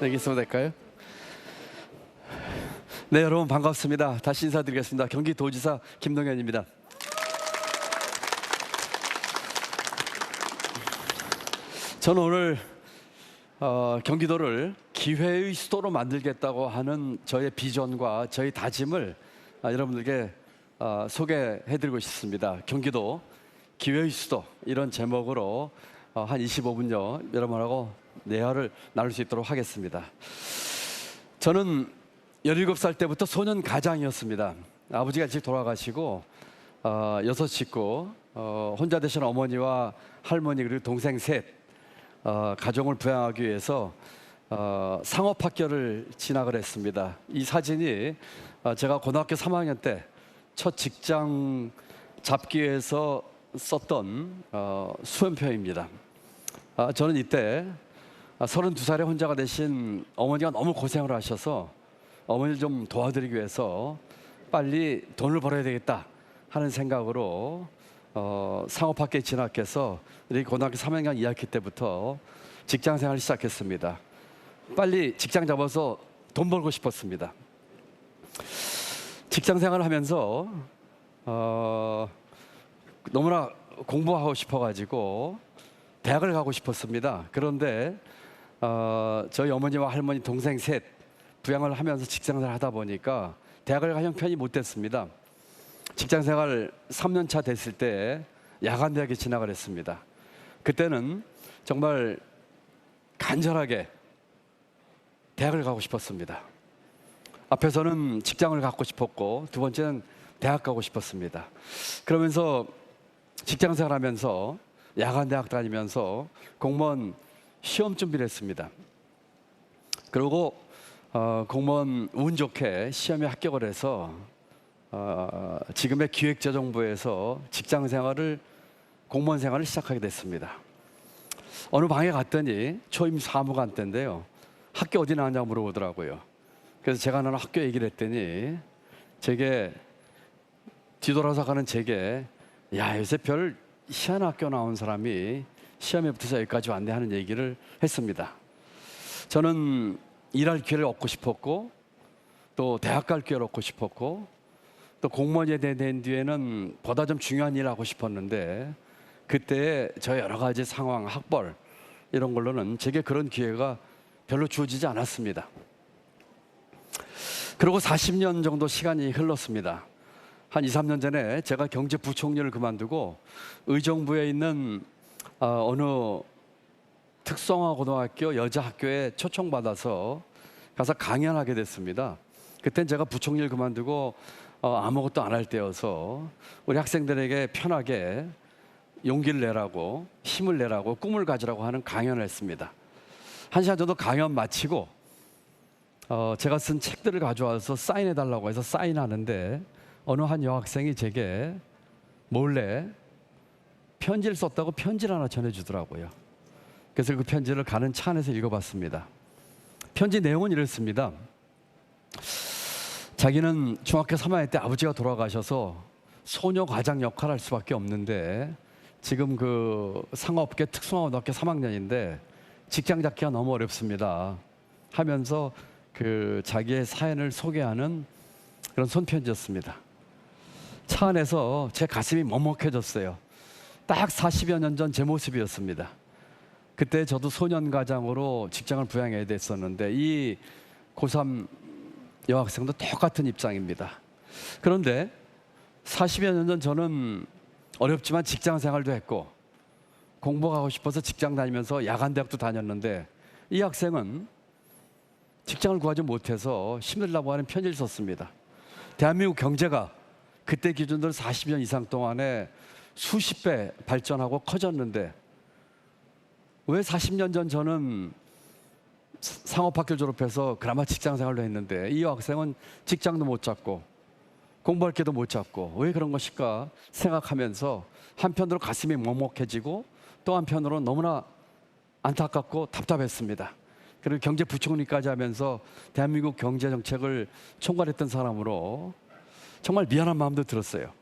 여기 있으면 될까요? 네, 여러분 반갑습니다. 다시 인사드리겠습니다. 경기도지사 김동현입니다. 저는 오늘 경기도를 기회의 수도로 만들겠다고 하는 저의 비전과 저의 다짐을 여러분들께 소개해드리고 싶습니다. 경기도 기회의 수도, 이런 제목으로 한 25분여 여러분하고 대화를 나눌 수 있도록 하겠습니다. 저는 17살 때부터 소년 가장이었습니다. 아버지가 일찍 돌아가시고 6식구, 혼자 되신 어머니와 할머니 그리고 동생 셋, 가정을 부양하기 위해서 상업학교를 진학을 했습니다. 이 사진이 제가 고등학교 3학년 때 첫 직장 잡기 위해서 썼던 수험표입니다. 저는 이때 32살에 혼자가 되신 어머니가 너무 고생을 하셔서 어머니를 좀 도와드리기 위해서 빨리 돈을 벌어야 되겠다 하는 생각으로 상업학교에 진학해서 고등학교 3학년 2학기 때부터 직장 생활을 시작했습니다. 빨리 직장 잡아서 돈 벌고 싶었습니다. 직장 생활을 하면서 너무나 공부하고 싶어가지고 대학을 가고 싶었습니다. 그런데 저희 어머니와 할머니 동생 셋 부양을 하면서 직장생활을 하다 보니까 대학을 갈 형편이 못 됐습니다. 직장생활 3년차 됐을 때 야간대학에 진학을 했습니다. 그때는 정말 간절하게 대학을 가고 싶었습니다. 앞에서는 직장을 갖고 싶었고 두 번째는 대학 가고 싶었습니다. 그러면서 직장생활 하면서 야간대학 다니면서 공무원 시험 준비를 했습니다. 그리고 공무원 운 좋게 시험에 합격을 해서 지금의 기획재정부에서 직장생활을 공무원 생활을 시작하게 됐습니다. 어느 방에 갔더니 초임 사무관 때인데요, 학교 어디 나왔냐고 물어보더라고요. 그래서 제가 나는 학교 얘기를 했더니 제게 뒤돌아서 가는 제게, 야, 요새 별 희한한 학교 나온 사람이 시험에 붙어서 여기까지 왔네 하는 얘기를 했습니다. 저는 일할 기회를 얻고 싶었고 또 대학 갈 기회를 얻고 싶었고 또 공무원이 된 뒤에는 보다 좀 중요한 일을 하고 싶었는데 그때 저의 여러 가지 상황, 학벌 이런 걸로는 제게 그런 기회가 별로 주어지지 않았습니다. 그리고 40년 정도 시간이 흘렀습니다. 한 2, 3년 전에 제가 경제부총리를 그만두고 의정부에 있는 어느 특성화 고등학교 여자학교에 초청받아서 가서 강연하게 됐습니다. 그땐 제가 부총리를 그만두고 아무것도 안 할 때여서 우리 학생들에게 편하게 용기를 내라고, 힘을 내라고, 꿈을 가지라고 하는 강연을 했습니다. 1시간 정도 강연 마치고 제가 쓴 책들을 가져와서 사인해달라고 해서 사인하는데 어느 한 여학생이 제게 몰래 편지를 썼다고 편지를 하나 전해주더라고요. 그래서 그 편지를 가는 차 안에서 읽어봤습니다. 편지 내용은 이랬습니다. 자기는 중학교 3학년 때 아버지가 돌아가셔서 소녀 과장 역할을 할 수밖에 없는데 지금 그 상업계 특성화고등학교 3학년인데 직장 잡기가 너무 어렵습니다 하면서 그 자기의 사연을 소개하는 그런 손편지였습니다. 차 안에서 제 가슴이 먹먹해졌어요. 딱 40여 년 전 제 모습이었습니다. 그때 저도 소년가장으로 직장을 부양해야 됐었는데 이 고3 여학생도 똑같은 입장입니다. 그런데 40여 년 전 저는 어렵지만 직장 생활도 했고 공부하고 싶어서 직장 다니면서 야간대학도 다녔는데 이 학생은 직장을 구하지 못해서 힘들다고 하는 편지를 썼습니다. 대한민국 경제가 그때 기준으로 40년 이상 동안에 수십 배 발전하고 커졌는데 왜 40년 전 저는 상업학교 졸업해서 그나마 직장 생활도 했는데 이 학생은 직장도 못 잡고 공부할 게도 못 잡고 왜 그런 것일까 생각하면서 한편으로 가슴이 먹먹해지고 또 한편으로 너무나 안타깝고 답답했습니다. 그리고 경제부총리까지 하면서 대한민국 경제정책을 총괄했던 사람으로 정말 미안한 마음도 들었어요.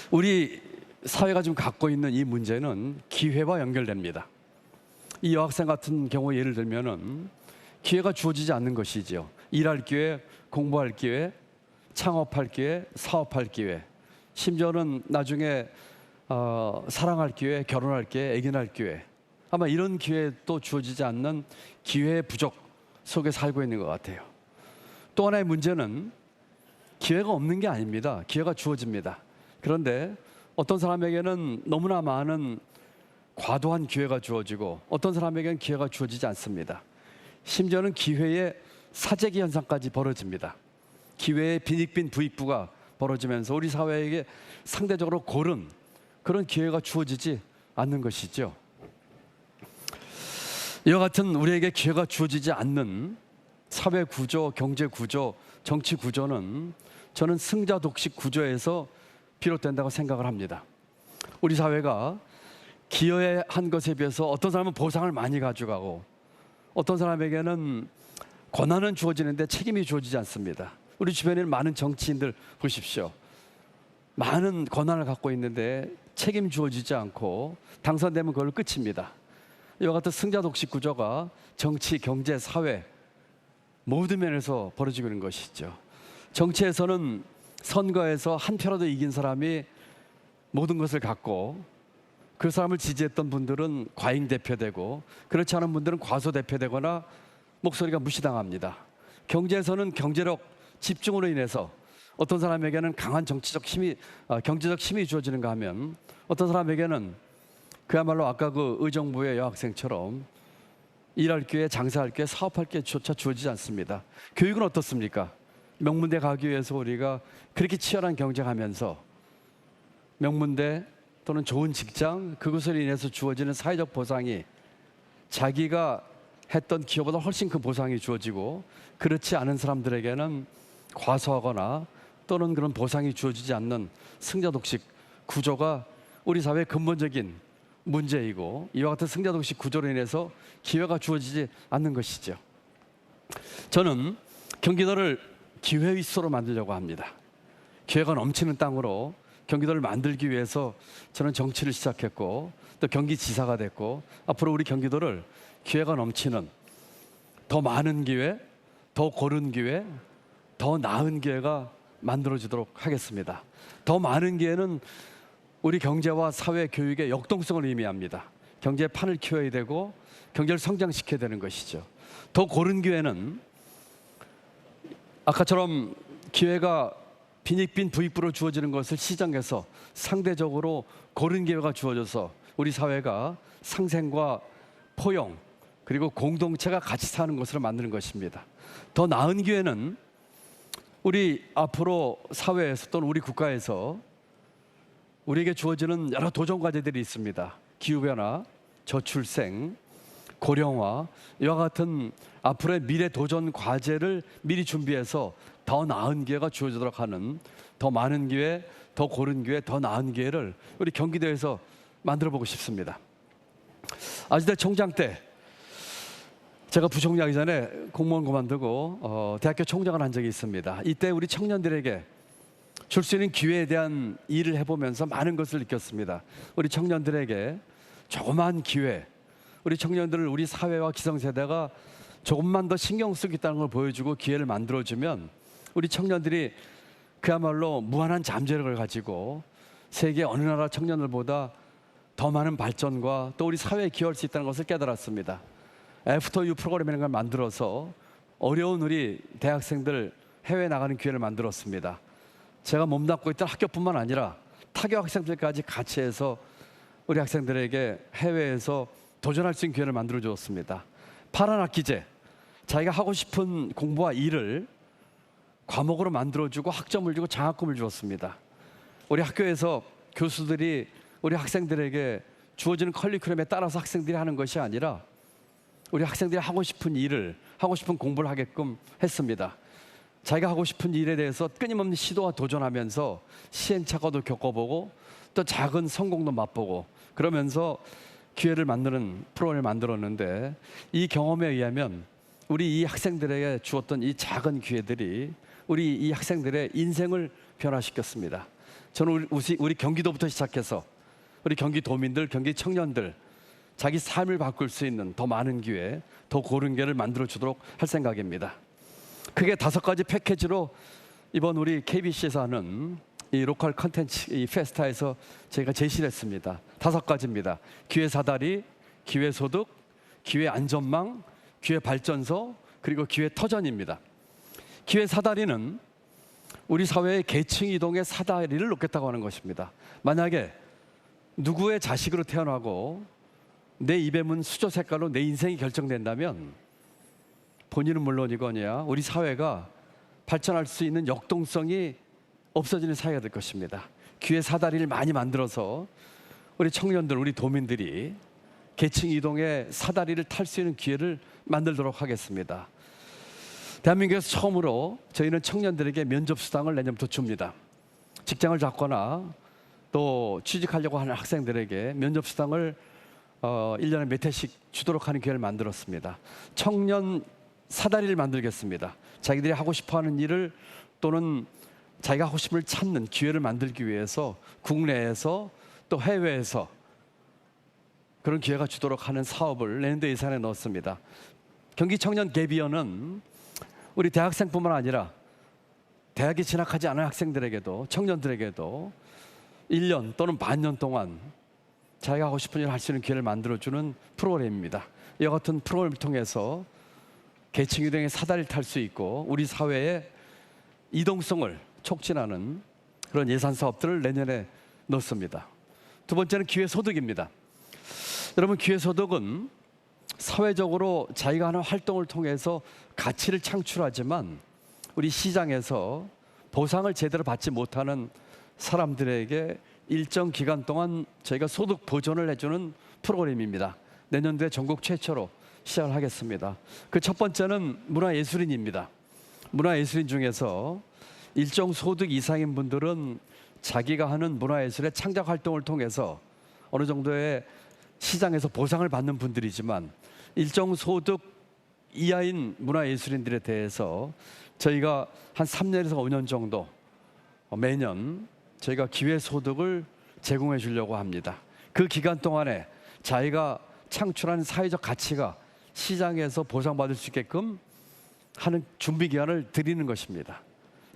우리 사회가 지금 갖고 있는 이 문제는 기회와 연결됩니다. 이 여학생 같은 경우 예를 들면은 기회가 주어지지 않는 것이죠. 일할 기회, 공부할 기회, 창업할 기회, 사업할 기회, 심지어는 나중에 사랑할 기회, 결혼할 기회, 애견할 기회, 아마 이런 기회도 주어지지 않는 기회의 부족 속에 살고 있는 것 같아요. 또 하나의 문제는 기회가 없는 게 아닙니다. 기회가 주어집니다. 그런데 어떤 사람에게는 너무나 많은 과도한 기회가 주어지고 어떤 사람에게는 기회가 주어지지 않습니다. 심지어는 기회의 사재기 현상까지 벌어집니다. 기회의 빈익빈 부익부가 벌어지면서 우리 사회에게 상대적으로 고른 그런 기회가 주어지지 않는 것이죠. 이와 같은 우리에게 기회가 주어지지 않는 사회 구조, 경제 구조, 정치 구조는 저는 승자 독식 구조에서 비롯된다고 생각을 합니다. 우리 사회가 기여한 것에 비해서 어떤 사람은 보상을 많이 가져가고 어떤 사람에게는 권한은 주어지는데 책임이 주어지지 않습니다. 우리 주변에 있는 많은 정치인들 보십시오. 많은 권한을 갖고 있는데 책임 주어지지 않고 당선되면 그걸로 끝입니다. 이와 같은 승자 독식 구조가 정치, 경제, 사회 모든 면에서 벌어지고 있는 것이죠. 정치에서는 선거에서 한 표라도 이긴 사람이 모든 것을 갖고 그 사람을 지지했던 분들은 과잉 대표되고 그렇지 않은 분들은 과소 대표되거나 목소리가 무시당합니다. 경제에서는 경제력 집중으로 인해서 어떤 사람에게는 강한 정치적 힘이 경제적 힘이 주어지는가 하면 어떤 사람에게는 그야말로 아까 그 의정부의 여학생처럼 일할 기회, 장사할 기회, 사업할 기회조차 주어지지 않습니다. 교육은 어떻습니까? 명문대 가기 위해서 우리가 그렇게 치열한 경쟁하면서 명문대 또는 좋은 직장, 그것으로 인해서 주어지는 사회적 보상이 자기가 했던 기여보다 훨씬 큰 보상이 주어지고 그렇지 않은 사람들에게는 과소하거나 또는 그런 보상이 주어지지 않는 승자독식 구조가 우리 사회의 근본적인 문제이고 이와 같은 승자독식 구조로 인해서 기회가 주어지지 않는 것이죠. 저는 경기도를 기회 위수로 만들려고 합니다. 기회가 넘치는 땅으로 경기도를 만들기 위해서 저는 정치를 시작했고 또 경기지사가 됐고 앞으로 우리 경기도를 기회가 넘치는 더 많은 기회, 더 고른 기회, 더 나은 기회가 만들어지도록 하겠습니다. 더 많은 기회는 우리 경제와 사회, 교육의 역동성을 의미합니다. 경제의 판을 키워야 되고 경제를 성장시켜야 되는 것이죠. 더 고른 기회는 아까처럼 기회가 빈익빈 부익부로 주어지는 것을 시정해서 상대적으로 고른 기회가 주어져서 우리 사회가 상생과 포용 그리고 공동체가 같이 사는 것으로 만드는 것입니다. 더 나은 기회는 우리 앞으로 사회에서 또는 우리 국가에서 우리에게 주어지는 여러 도전 과제들이 있습니다. 기후변화, 저출생, 고령화 이와 같은 앞으로의 미래 도전 과제를 미리 준비해서 더 나은 기회가 주어지도록 하는 더 많은 기회, 더 고른 기회, 더 나은 기회를 우리 경기도에서 만들어 보고 싶습니다. 아주대 총장 때 제가 부총리하기 전에 공무원 그만두고 대학교 총장을 한 적이 있습니다. 이때 우리 청년들에게 줄 수 있는 기회에 대한 일을 해보면서 많은 것을 느꼈습니다. 우리 청년들에게 조그만 기회, 우리 청년들을 우리 사회와 기성세대가 조금만 더 신경 쓰고 있다는 걸 보여주고 기회를 만들어주면 우리 청년들이 그야말로 무한한 잠재력을 가지고 세계 어느 나라 청년들보다 더 많은 발전과 또 우리 사회에 기여할 수 있다는 것을 깨달았습니다. 애프터 유 프로그램이라는 걸 만들어서 어려운 우리 대학생들 해외에 나가는 기회를 만들었습니다. 제가 몸담고 있던 학교뿐만 아니라 타교 학생들까지 같이 해서 우리 학생들에게 해외에서 도전할 수 있는 기회를 만들어 주었습니다. 파란 학기제, 자기가 하고 싶은 공부와 일을 과목으로 만들어주고 학점을 주고 장학금을 주었습니다. 우리 학교에서 교수들이 우리 학생들에게 주어지는 커리큘럼에 따라서 학생들이 하는 것이 아니라 우리 학생들이 하고 싶은 일을, 하고 싶은 공부를 하게끔 했습니다. 자기가 하고 싶은 일에 대해서 끊임없는 시도와 도전하면서 시행착오도 겪어보고 또 작은 성공도 맛보고 그러면서 기회를 만드는 프로그램을 만들었는데 이 경험에 의하면 우리 이 학생들에게 주었던 이 작은 기회들이 우리 이 학생들의 인생을 변화시켰습니다. 저는 우리 경기도부터 시작해서 우리 경기도민들, 경기 청년들 자기 삶을 바꿀 수 있는 더 많은 기회, 더 고른 기회를 만들어 주도록 할 생각입니다. 크게 5가지 패키지로 이번 우리 KBC에서 하는 이 로컬 컨텐츠 이 페스타에서 저희가 제시를 했습니다. 5가지입니다. 기회 사다리, 기회 소득, 기회 안전망, 기회 발전소, 그리고 기회 터전입니다. 기회 사다리는 우리 사회의 계층 이동의 사다리를 놓겠다고 하는 것입니다. 만약에 누구의 자식으로 태어나고 내 입에 문 수저 색깔로 내 인생이 결정된다면 본인은 물론이거니와 우리 사회가 발전할 수 있는 역동성이 없어지는 사회가 될 것입니다. 기회 사다리를 많이 만들어서 우리 청년들, 우리 도민들이 계층 이동의 사다리를 탈 수 있는 기회를 만들도록 하겠습니다. 대한민국에서 처음으로 저희는 청년들에게 면접 수당을 내년부터 줍니다. 직장을 잡거나 또 취직하려고 하는 학생들에게 면접 수당을 1년에 몇 회씩 주도록 하는 기회를 만들었습니다. 청년 사다리를 만들겠습니다. 자기들이 하고 싶어하는 일을 또는 자기가 하고 싶은 걸 찾는 기회를 만들기 위해서 국내에서 또 해외에서 그런 기회가 주도록 하는 사업을 내년도 예산에 넣었습니다. 경기 청년 갭이어는 우리 대학생뿐만 아니라 대학에 진학하지 않은 학생들에게도 청년들에게도 1년 또는 반년 동안 자기가 하고 싶은 일을 할 수 있는 기회를 만들어주는 프로그램입니다. 이와 같은 프로그램을 통해서 계층 이동의 사다리를 탈 수 있고 우리 사회의 이동성을 촉진하는 그런 예산 사업들을 내년에 넣습니다. 두 번째는 기회소득입니다. 여러분, 기회소득은 사회적으로 자기가 하는 활동을 통해서 가치를 창출하지만 우리 시장에서 보상을 제대로 받지 못하는 사람들에게 일정 기간 동안 저희가 소득 보전을 해주는 프로그램입니다. 내년도에 전국 최초로 시작을 하겠습니다. 그 첫 번째는 문화예술인입니다. 문화예술인 중에서 일정 소득 이상인 분들은 자기가 하는 문화예술의 창작 활동을 통해서 어느 정도의 시장에서 보상을 받는 분들이지만 일정 소득 이하인 문화예술인들에 대해서 저희가 한 3년에서 5년 정도 매년 저희가 기회소득을 제공해 주려고 합니다. 그 기간 동안에 자기가 창출한 사회적 가치가 시장에서 보상받을 수 있게끔 하는 준비 기간을 드리는 것입니다.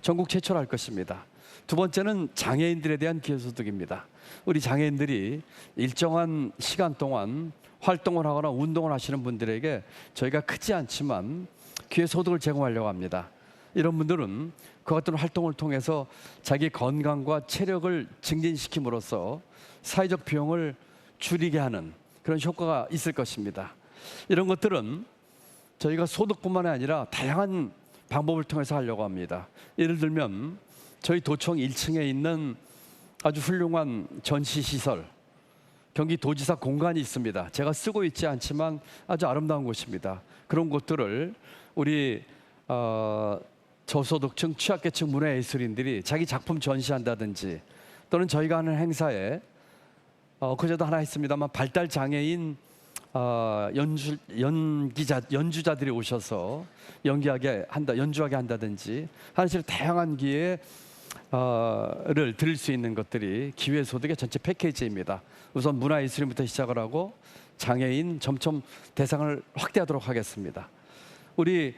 전국 최초로 할 것입니다. 두 번째는 장애인들에 대한 기회소득입니다. 우리 장애인들이 일정한 시간 동안 활동을 하거나 운동을 하시는 분들에게 저희가 크지 않지만 기회소득을 제공하려고 합니다. 이런 분들은 그 같은 활동을 통해서 자기 건강과 체력을 증진시킴으로써 사회적 비용을 줄이게 하는 그런 효과가 있을 것입니다. 이런 것들은 저희가 소득뿐만 아니라 다양한 방법을 통해서 하려고 합니다. 예를 들면 저희 도청 1층에 있는 아주 훌륭한 전시시설, 경기도지사 공간이 있습니다. 제가 쓰고 있지 않지만 아주 아름다운 곳입니다. 그런 곳들을 우리 저소득층, 취약계층 문화예술인들이 자기 작품 전시한다든지 또는 저희가 하는 행사에 그제도 하나 했습니다만 발달장애인 연주자들이 오셔서 연주하게 한다든지 하는 식으로 다양한 기회를 드릴 수 있는 것들이 기회소득의 전체 패키지입니다. 우선 문화예술인부터 시작을 하고 장애인 점점 대상을 확대하도록 하겠습니다. 우리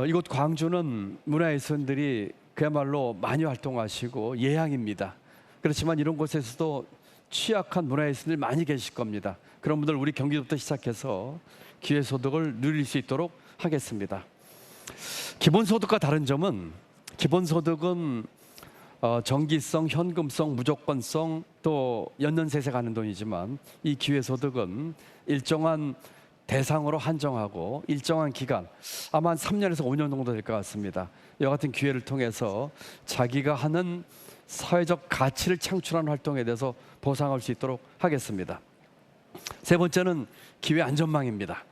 이곳 광주는 문화예술인들이 그야말로 많이 활동하시고 예향입니다. 그렇지만 이런 곳에서도 취약한 문화예술인들 많이 계실 겁니다. 그런 분들 우리 경기도부터 시작해서 기회소득을 누릴 수 있도록 하겠습니다. 기본소득과 다른 점은 기본소득은 정기성, 현금성, 무조건성 또 연년세세 가는 돈이지만 이 기회소득은 일정한 대상으로 한정하고 일정한 기간 아마 한 3년에서 5년 정도 될 것 같습니다. 이와 같은 기회를 통해서 자기가 하는 사회적 가치를 창출하는 활동에 대해서 보상할 수 있도록 하겠습니다. 세 번째는 기회 안전망입니다.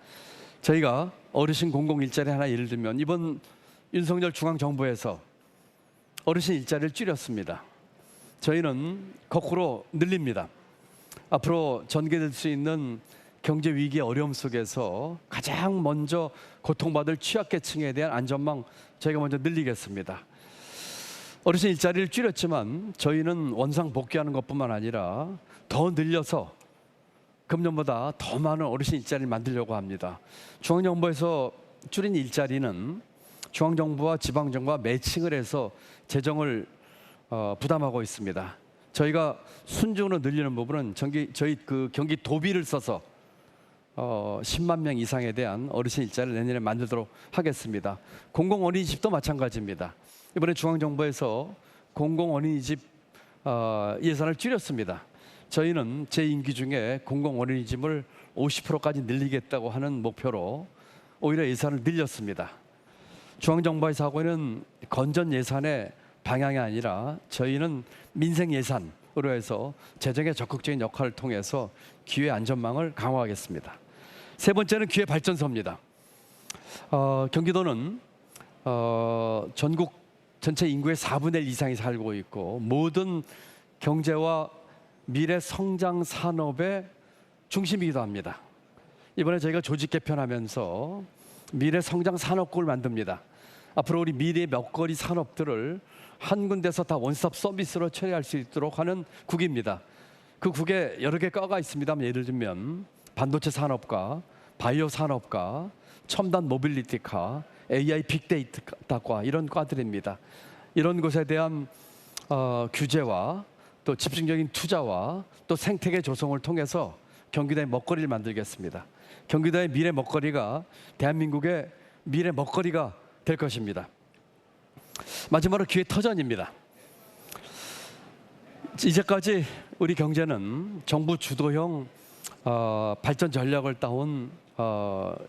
저희가 어르신 공공 일자리 하나 예를 들면 이번 윤석열 중앙정부에서 어르신 일자리를 줄였습니다. 저희는 거꾸로 늘립니다. 앞으로 전개될 수 있는 경제 위기의 어려움 속에서 가장 먼저 고통받을 취약계층에 대한 안전망 저희가 먼저 늘리겠습니다. 어르신 일자리를 줄였지만 저희는 원상 복귀하는 것뿐만 아니라 더 늘려서 금년보다 더 많은 어르신 일자리를 만들려고 합니다. 중앙정부에서 줄인 일자리는 중앙정부와 지방정부가 매칭을 해서 재정을 부담하고 있습니다. 저희가 순적으로 늘리는 부분은 저희 경기 도비를 써서 10만 명 이상에 대한 어르신 일자리를 내년에 만들도록 하겠습니다. 공공어린이집도 마찬가지입니다. 이번에 중앙정부에서 공공어린이집 예산을 줄였습니다. 저희는 제 임기 중에 공공어린이집을 50%까지 늘리겠다고 하는 목표로 오히려 예산을 늘렸습니다. 중앙정부에서 하고 있는 건전 예산의 방향이 아니라 저희는 민생 예산으로 해서 재정의 적극적인 역할을 통해서 기회 안전망을 강화하겠습니다. 세 번째는 기회 발전소입니다. 경기도는 전국 전체 인구의 4분의 1 이상이 살고 있고 모든 경제와 미래 성장 산업의 중심이기도 합니다. 이번에 저희가 조직 개편하면서 미래 성장 산업국을 만듭니다. 앞으로 우리 미래 먹거리 산업들을 한 군데서 다 원스톱 서비스로 처리할 수 있도록 하는 국입니다. 그 국에 여러 개 과가 있습니다만 예를 들면 반도체 산업과 바이오 산업과 첨단 모빌리티과 AI 빅데이터과 이런 과들입니다. 이런 곳에 대한 규제와 또 집중적인 투자와 또 생태계 조성을 통해서 경기도의 먹거리를 만들겠습니다. 경기도의 미래 먹거리가 대한민국의 미래 먹거리가 될 것입니다. 마지막으로 기회 터전입니다. 이제까지 우리 경제는 정부 주도형 발전 전략을 따온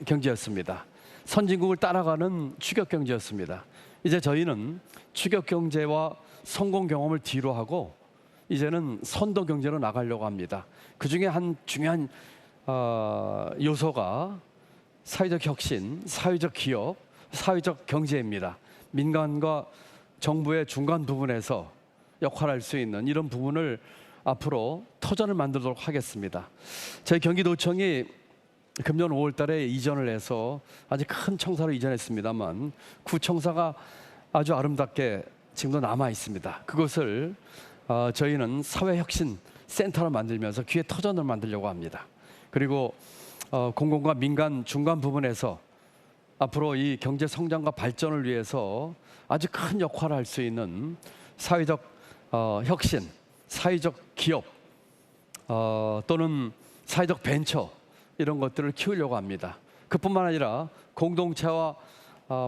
경제였습니다. 선진국을 따라가는 추격 경제였습니다. 이제 저희는 추격 경제와 성공 경험을 뒤로 하고 이제는 선도 경제로 나가려고 합니다. 그 중에 한 중요한 요소가 사회적 혁신, 사회적 기업, 사회적 경제입니다. 민간과 정부의 중간 부분에서 역할할 수 있는 이런 부분을 앞으로 터전을 만들도록 하겠습니다. 저희 경기도청이 금년 5월 달에 이전을 해서 아주 큰 청사로 이전했습니다만 구청사가 아주 아름답게 지금도 남아 있습니다. 그것을 저희는 사회혁신 센터를 만들면서 기회 터전을 만들려고 합니다. 그리고 공공과 민간 중간 부분에서 앞으로 이 경제 성장과 발전을 위해서 아주 큰 역할을 할 수 있는 사회적 혁신, 사회적 기업 또는 사회적 벤처 이런 것들을 키우려고 합니다. 그뿐만 아니라 공동체와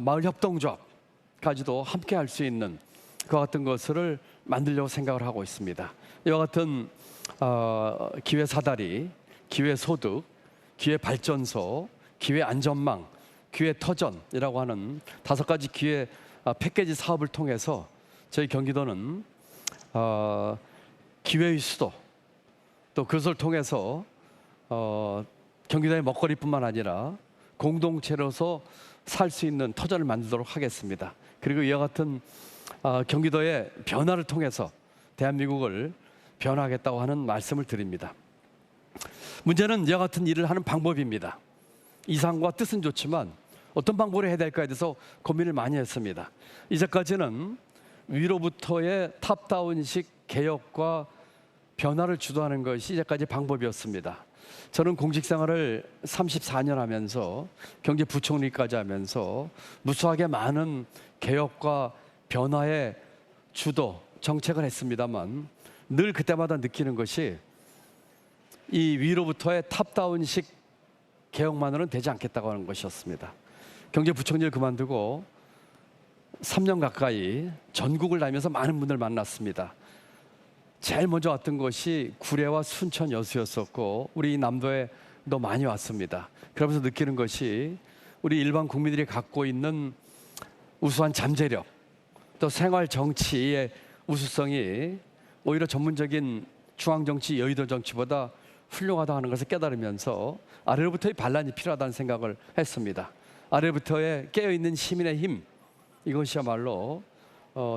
마을 협동조합까지도 함께 할 수 있는 그와 같은 것을 만들려고 생각을 하고 있습니다. 이와 같은 기회 사다리, 기회 소득, 기회 발전소, 기회 안전망, 기회 터전이라고 하는 5가지 기회 패키지 사업을 통해서 저희 경기도는 기회의 수도 또 그것을 통해서 경기도의 먹거리뿐만 아니라 공동체로서 살 수 있는 터전을 만들도록 하겠습니다. 그리고 이와 같은 경기도의 변화를 통해서 대한민국을 변화하겠다고 하는 말씀을 드립니다. 문제는 이와 같은 일을 하는 방법입니다. 이상과 뜻은 좋지만 어떤 방법으로 해야 될까에 대해서 고민을 많이 했습니다. 이제까지는 위로부터의 탑다운식 개혁과 변화를 주도하는 것이 이제까지 방법이었습니다. 저는 공직생활을 34년 하면서 경제부총리까지 하면서 무수하게 많은 개혁과 변화의 주도, 정책을 했습니다만 늘 그때마다 느끼는 것이 이 위로부터의 탑다운식 개혁만으로는 되지 않겠다고 하는 것이었습니다. 경제부총리를 그만두고 3년 가까이 전국을 다니면서 많은 분들 만났습니다. 제일 먼저 왔던 것이 구례와 순천 여수였었고 우리 남도에도 많이 왔습니다. 그러면서 느끼는 것이 우리 일반 국민들이 갖고 있는 우수한 잠재력 또 생활 정치의 우수성이 오히려 전문적인 중앙정치, 여의도 정치보다 훌륭하다 하는 것을 깨달으면서 아래로부터의 반란이 필요하다는 생각을 했습니다. 아래로부터의 깨어있는 시민의 힘, 이것이야말로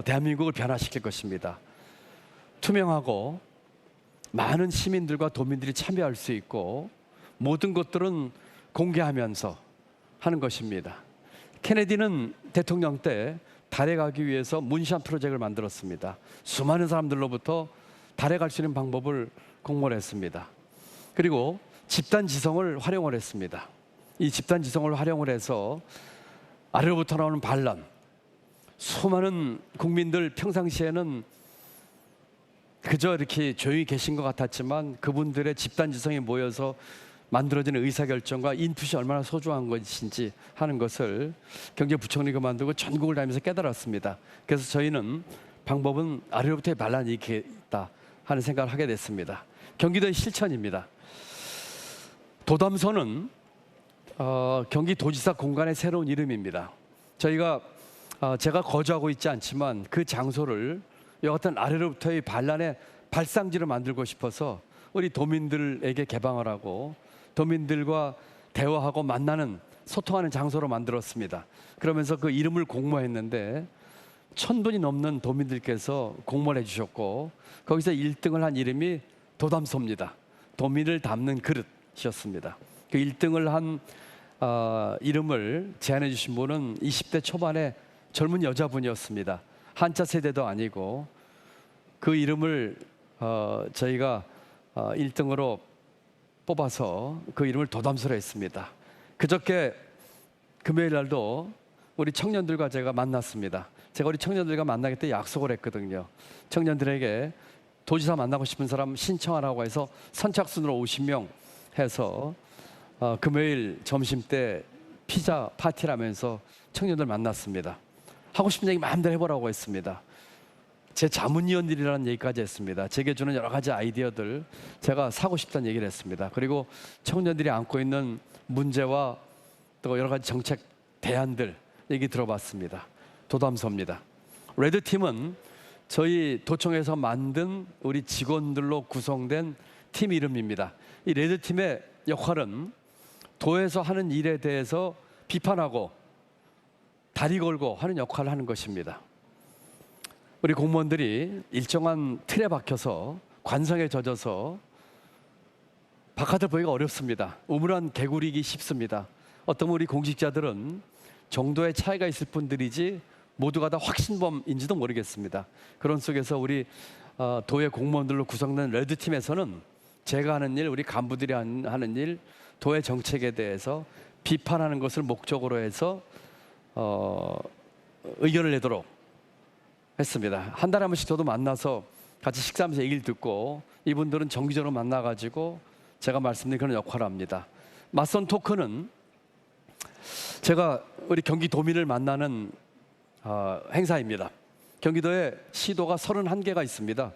대한민국을 변화시킬 것입니다. 투명하고 많은 시민들과 도민들이 참여할 수 있고 모든 것들은 공개하면서 하는 것입니다. 케네디는 대통령 때 달에 가기 위해서 문시안 프로젝트를 만들었습니다. 수많은 사람들로부터 달에 갈 수 있는 방법을 공모했습니다. 그리고 집단 지성을 활용을 했습니다. 이 집단 지성을 활용을 해서 아래로부터 나오는 반란, 수많은 국민들 평상시에는 그저 이렇게 조용히 계신 것 같았지만 그분들의 집단 지성이 모여서 만들어지는 의사결정과 인풋이 얼마나 소중한 것인지 하는 것을 경제부총리가 만들고 전국을 다니면서 깨달았습니다. 그래서 저희는 방법은 아래로부터의 반란이 있다 하는 생각을 하게 됐습니다. 경기도의 실천입니다. 도담소는 경기도지사 공간의 새로운 이름입니다. 저희가 제가 거주하고 있지 않지만 그 장소를 이와 같은 아래로부터의 반란의 발상지를 만들고 싶어서 우리 도민들에게 개방을 하고 도민들과 대화하고 만나는 소통하는 장소로 만들었습니다. 그러면서 그 이름을 공모했는데 1,000분이 넘는 도민들께서 공모를 해주셨고 거기서 1등을 한 이름이 도담소입니다. 도민을 담는 그릇이었습니다. 그 1등을 한 이름을 제안해 주신 분은 20대 초반의 젊은 여자분이었습니다. 한자 세대도 아니고 그 이름을 저희가 1등으로 뽑아서 그 이름을 도담소로 했습니다. 그저께 금요일 날도 우리 청년들과 제가 만났습니다. 제가 우리 청년들과 만나겠다 약속을 했거든요. 청년들에게 도지사 만나고 싶은 사람 신청하라고 해서 선착순으로 50명 해서 금요일 점심때 피자 파티를 하면서 청년들 만났습니다. 하고 싶은 얘기 마음대로 해보라고 했습니다. 제 자문위원들이라는 얘기까지 했습니다. 제게 주는 여러 가지 아이디어들 제가 사고 싶다는 얘기를 했습니다. 그리고 청년들이 안고 있는 문제와 또 여러 가지 정책 대안들 얘기 들어봤습니다. 도담소입니다. 레드팀은 저희 도청에서 만든 우리 직원들로 구성된 팀 이름입니다. 이 레드팀의 역할은 도에서 하는 일에 대해서 비판하고 다리 걸고 하는 역할을 하는 것입니다. 우리 공무원들이 일정한 틀에 박혀서 관성에 젖어서 바깥을 보기가 어렵습니다. 우물안 개구리기 쉽습니다. 어떤 우리 공직자들은 정도의 차이가 있을 뿐들이지 모두가 다 확신범인지도 모르겠습니다. 그런 속에서 우리 도의 공무원들로 구성된 레드팀에서는 제가 하는 일, 우리 간부들이 하는 일, 도의 정책에 대해서 비판하는 것을 목적으로 해서 의견을 내도록 했습니다. 한 달에 한 번씩 저도 만나서 같이 식사하면서 얘기를 듣고 이분들은 정기적으로 만나가지고 제가 말씀드린 그런 역할을 합니다. 맞선 토크는 제가 우리 경기도민을 만나는 행사입니다. 경기도에 시도가 31개가 있습니다.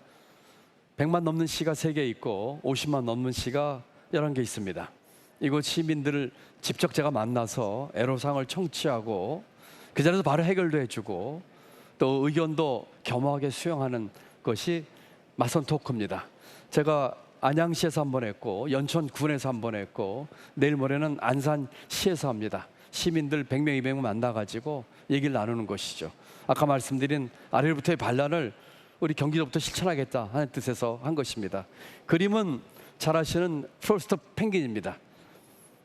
100만 넘는 시가 3개 있고 50만 넘는 시가 11개 있습니다. 이곳 시민들을 직접 제가 만나서 애로사항을 청취하고 그 자리에서 바로 해결도 해주고 또 의견도 겸허하게 수용하는 것이 맞선 토크입니다. 제가 안양시에서 한 번 했고 연천군에서 한 번 했고 내일 모레는 안산시에서 합니다. 시민들 100명, 200명 만나가지고 얘기를 나누는 것이죠. 아까 말씀드린 아래로부터의 반란을 우리 경기도부터 실천하겠다 하는 뜻에서 한 것입니다. 그림은 잘 아시는 프로스트 펭귄입니다.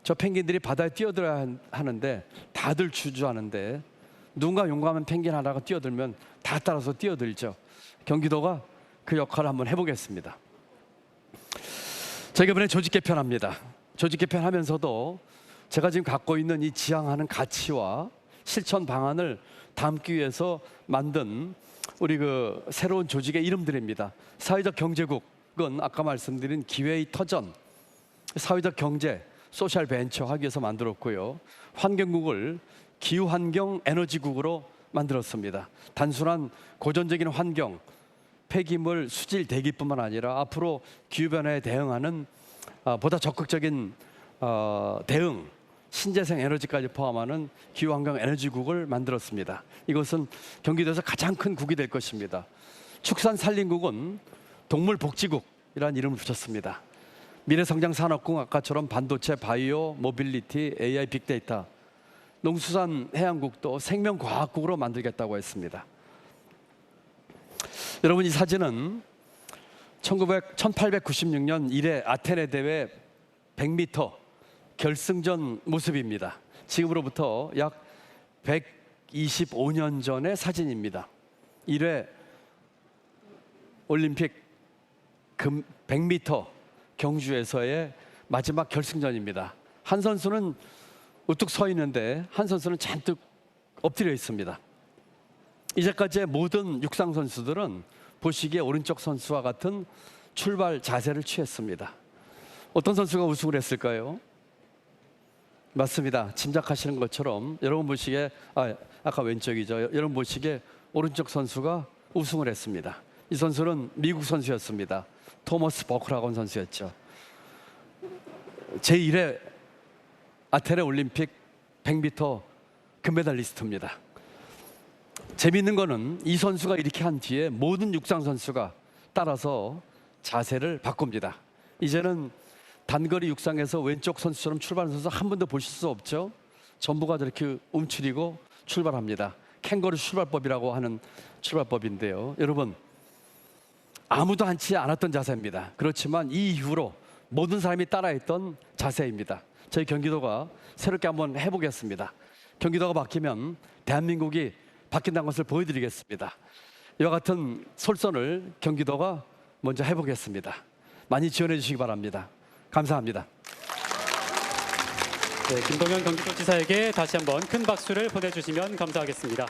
저 펭귄들이 바다에 뛰어들어야 하는데 다들 주저하는데 누군가 용감한 펭귄 하나가 뛰어들면 다 따라서 뛰어들죠. 경기도가 그 역할을 한번 해보겠습니다. 저희가 이번에 조직 개편합니다. 조직 개편하면서도 제가 지금 갖고 있는 이 지향하는 가치와 실천 방안을 담기 위해서 만든 우리 그 새로운 조직의 이름들입니다. 사회적 경제국은 아까 말씀드린 기회의 터전, 사회적 경제, 소셜 벤처 하기 위해서 만들었고요. 환경국을 기후환경 에너지국으로 만들었습니다. 단순한 고전적인 환경, 폐기물 수질 대기뿐만 아니라 앞으로 기후변화에 대응하는 보다 적극적인 대응, 신재생 에너지까지 포함하는 기후환경 에너지국을 만들었습니다. 이것은 경기도에서 가장 큰 국이 될 것입니다. 축산산림국은 동물복지국이라는 이름을 붙였습니다. 미래성장산업국 아까처럼 반도체, 바이오, 모빌리티, AI, 빅데이터, 농수산해양국도 생명과학국으로 만들겠다고 했습니다. 여러분, 이 사진은 1896년 1회 아테네 대회 100m 결승전 모습입니다. 지금으로부터 약 125년 전의 사진입니다. 1회 올림픽 100m 경주에서의 마지막 결승전입니다. 한 선수는 우뚝 서 있는데 한 선수는 잔뜩 엎드려 있습니다. 이제까지의 모든 육상 선수들은 보시기에 오른쪽 선수와 같은 출발 자세를 취했습니다. 어떤 선수가 우승을 했을까요? 맞습니다. 짐작하시는 것처럼 여러분 보시기에 아까 왼쪽이죠. 여러분 보시기에 오른쪽 선수가 우승을 했습니다. 이 선수는 미국 선수였습니다. 토머스 버크라곤 선수였죠. 제1회 아테네 올림픽 100m 금메달리스트입니다. 재미있는 거는 이 선수가 이렇게 한 뒤에 모든 육상 선수가 따라서 자세를 바꿉니다. 이제는 단거리 육상에서 왼쪽 선수처럼 출발하는 선수 한 번도 보실 수 없죠. 전부가 저렇게 움츠리고 출발합니다. 캥거루 출발법이라고 하는 출발법인데요. 여러분, 아무도 앉지 않았던 자세입니다. 그렇지만 이 이후로 모든 사람이 따라했던 자세입니다. 저희 경기도가 새롭게 한번 해보겠습니다. 경기도가 바뀌면 대한민국이 바뀐다는 것을 보여드리겠습니다. 이와 같은 솔선을 경기도가 먼저 해보겠습니다. 많이 지원해 주시기 바랍니다. 감사합니다. 네, 김동연 경기도지사에게 다시 한번 큰 박수를 보내주시면 감사하겠습니다.